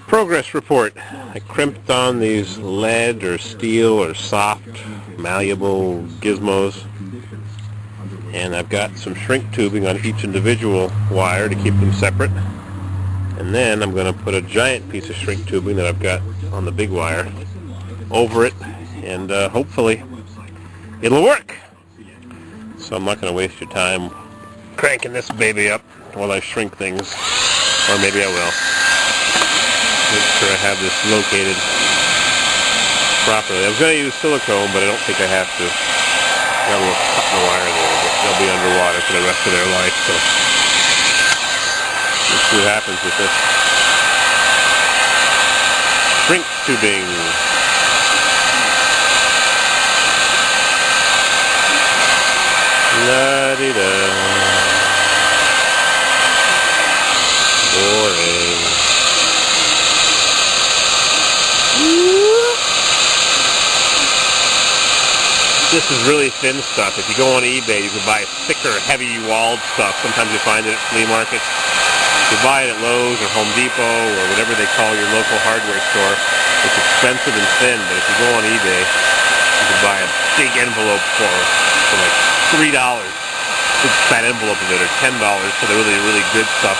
Progress report. I crimped on these lead or steel or soft malleable gizmos, and I've got some shrink tubing on each individual wire to keep them separate, and then I'm going to put a giant piece of shrink tubing that I've got on the big wire over it, and hopefully it'll work. So I'm not going to waste your time cranking this baby up while I shrink things, or maybe I will. Make sure I have this located properly. I was going to use silicone, but I don't think I have to. Got a little cut in the wire there, but they'll be underwater for the rest of their life, so let's see what happens with this. Shrink tubing. La-di-da. Boring. This is really thin stuff. If you go on eBay, you can buy thicker, heavy-walled stuff. Sometimes you find it at flea markets. You buy it at Lowe's or Home Depot or whatever they call your local hardware store. It's expensive and thin, but if you go on eBay, you can buy a big envelope for like $3. Big fat envelope of it, or $10 for the really, really good stuff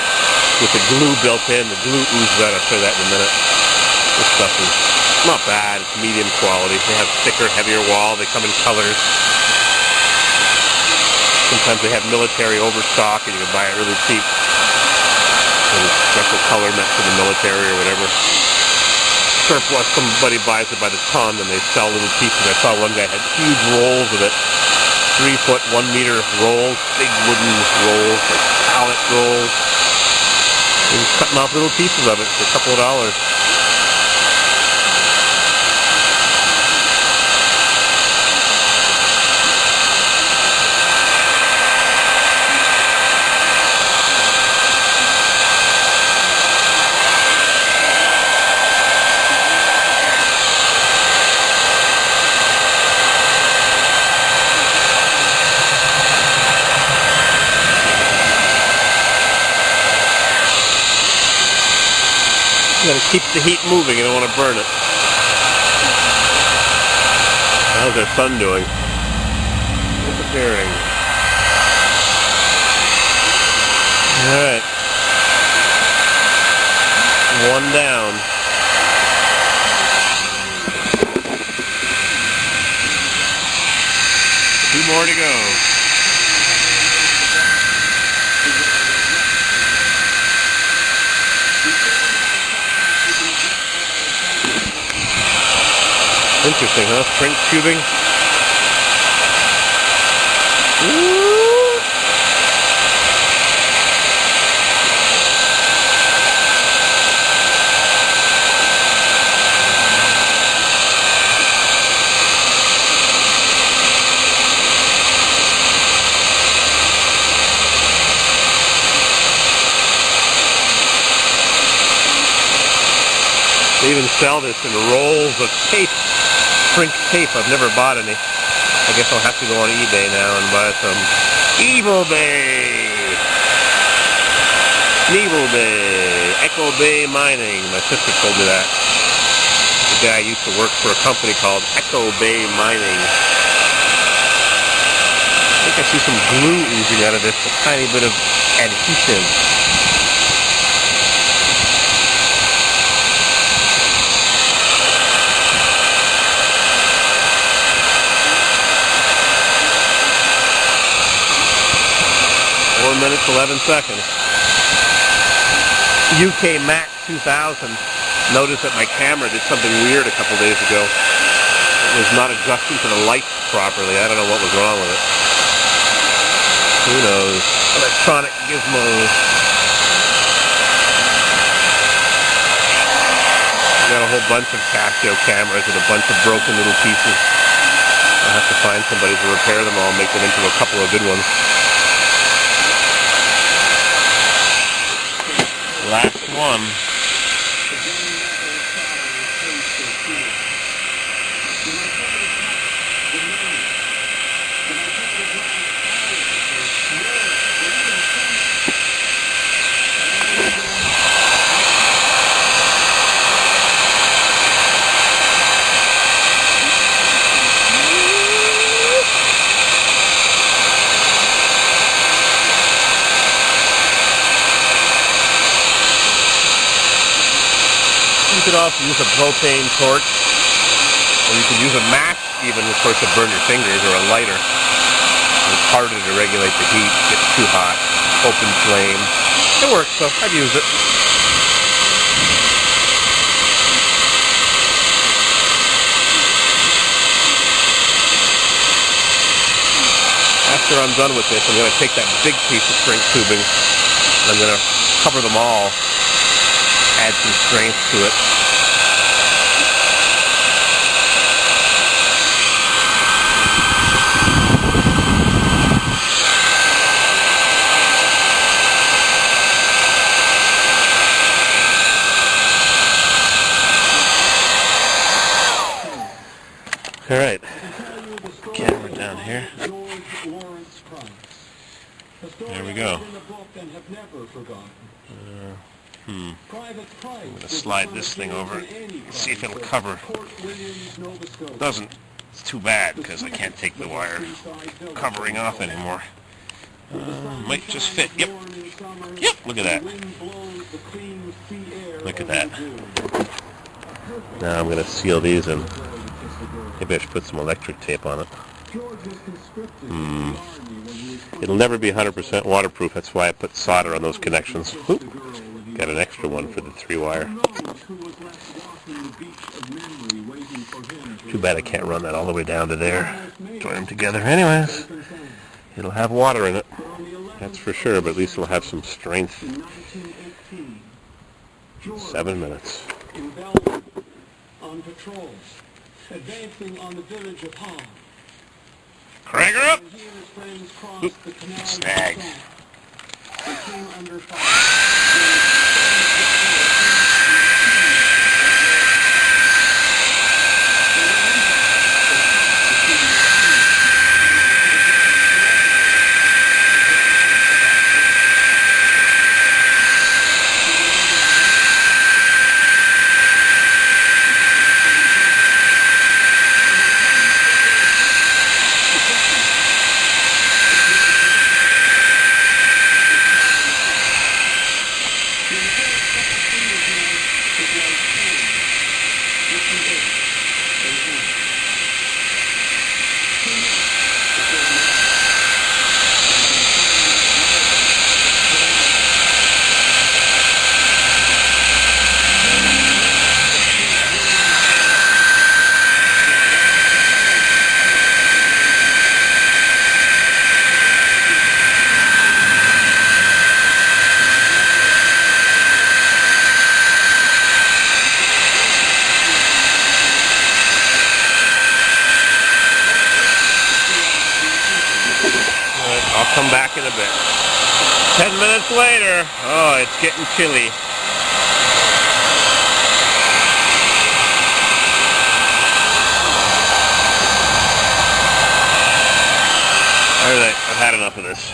with the glue built in. The glue oozes out. I'll show you that in a minute. This stuff is not bad. It's medium quality. They have thicker, heavier wall. They come in colors. Sometimes they have military overstock, and you can buy it really cheap. And special color meant for the military or whatever. Surplus, somebody buys it by the ton, and they sell little pieces. I saw one guy had huge rolls of it. 3-foot, 1-meter rolls, big wooden rolls, like pallet rolls. And he's cutting off little pieces of it for a couple of dollars. You gotta keep the heat moving, you don't want to burn it. How's our sun doing? Disappearing. Alright. One down. Two more to go. Interesting, huh? Shrink tubing. Woo! They even sell this in rolls of tape. Shrink tape. I've never bought any. I guess I'll have to go on eBay now and buy some. Evil Bay! Evil Bay! Echo Bay Mining. My sister told me that. The guy used to work for a company called Echo Bay Mining. I think I see some glue oozing out of this. A tiny bit of adhesive. Minutes 11 seconds. UK Mac 2000 noticed that my camera did something weird a couple days ago. It was not adjusting to the lights properly. I don't know what was wrong with it. Who knows? Electronic gizmos. I got a whole bunch of Casio cameras with a bunch of broken little pieces. I'll have to find somebody to repair them all and make them into a couple of good ones. Last one. You can also use a propane torch, or you can use a match even, of course, to burn your fingers, or a lighter. It's harder to regulate the heat. It gets too hot. Open flame. It works, though. I've used it. After I'm done with this, I'm going to take that big piece of shrink tubing and I'm going to cover them all, add some strength to it. All right, camera down here. There we go. I'm going to slide this thing over and see if it'll cover. It doesn't. It's too bad because I can't take the wire covering off anymore. Might just fit. Yep. Yep. Look at that. Look at that. Now I'm going to seal these and maybe I should put some electric tape on it. It'll never be 100% waterproof. That's why I put solder on those connections. Oop. Got an extra one for the 3-wire. Too bad I can't run that all the way down to there. Join them together. Anyways, it'll have water in it. That's for sure, but at least it'll have some strength. 7 minutes. Advancing on the village of HANG. Crank her up! Oop, snag. I'll come back in a bit. 10 minutes later. Oh, it's getting chilly. Alright, I've had enough of this.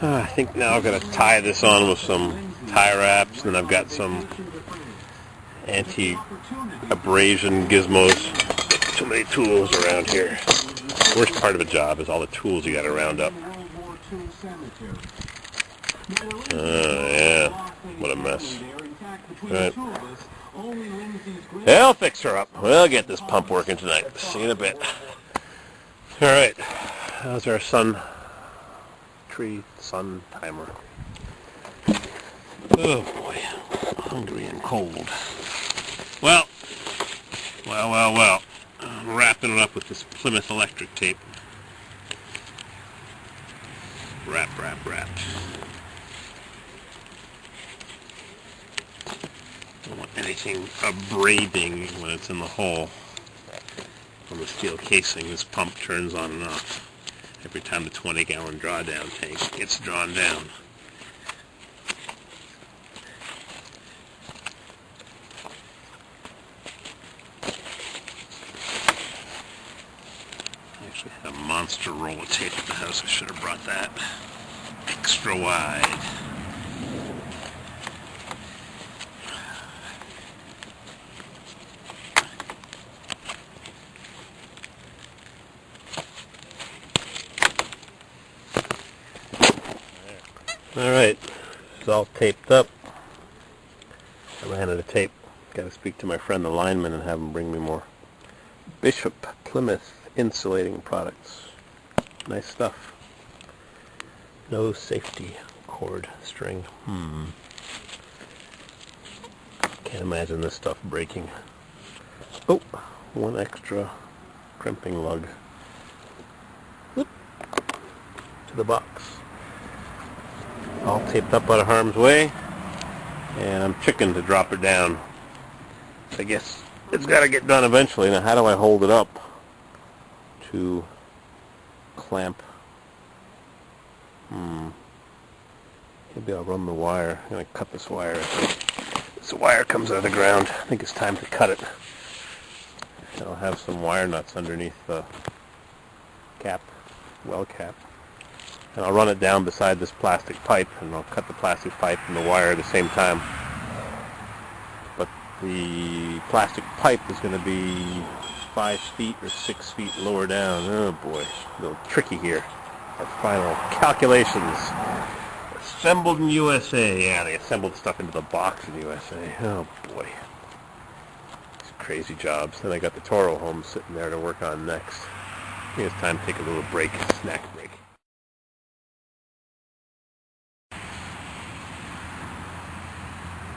I think now I've got to tie this on with some tie wraps, and I've got some anti-abrasion gizmos. Too many tools around here. Worst part of a job is all the tools you got to round up. Yeah, what a mess. Right. I'll fix her up. We'll get this pump working tonight. See you in a bit. All right, how's our sun timer? Oh boy, hungry and cold. Well. I'm wrapping it up with this Plymouth electric tape. Wrap. Don't want anything abrading when it's in the hole. On the steel casing, this pump turns on and off every time the 20-gallon drawdown tank gets drawn down. I actually had a monster roll of tape at the house. I should have brought that extra wide. Alright, it's all taped up. I ran out of tape. Got to speak to my friend the lineman and have him bring me more. Bishop Plymouth insulating products. Nice stuff. No safety cord string. Can't imagine this stuff breaking. Oh, one extra crimping lug. Whoop. To the box. All taped up out of harm's way. And I'm chicken to drop it down. I guess it's got to get done eventually. Now how do I hold it up to clamp? Maybe I'll run the wire. I'm going to cut this wire. This wire comes out of the ground. I think it's time to cut it. I'll have some wire nuts underneath the cap, well cap. And I'll run it down beside this plastic pipe, and I'll cut the plastic pipe and the wire at the same time. But the plastic pipe is going to be 5 feet or 6 feet lower down. Oh boy, a little tricky here. Our final calculations. Assembled in USA. Yeah, they assembled stuff into the box in USA. Oh boy. These crazy jobs. Then I got the Toro home sitting there to work on next. I think it's time to take a little break, snack break.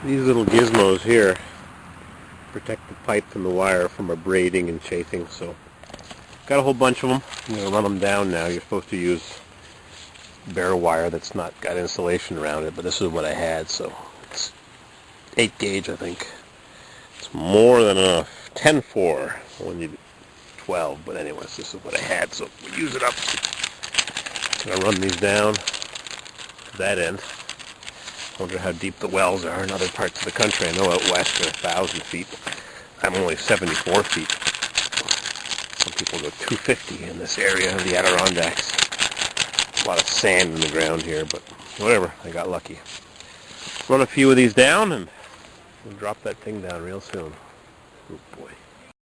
These little gizmos here protect the pipe and the wire from abrading and chafing, so got a whole bunch of them. I'm going to run them down now. You're supposed to use bare wire that's not got insulation around it, but this is what I had, so it's 8 gauge, I think. It's more than enough. 10-4 when you 12, but anyways, this is what I had, so we'll use it up. I'm going to run these down to that end. I wonder how deep the wells are in other parts of the country. I know out west they're 1,000 feet. I'm only 74 feet. Some people go 250 in this area of the Adirondacks. A lot of sand in the ground here, but whatever. I got lucky. Run a few of these down and we'll drop that thing down real soon. Oh boy.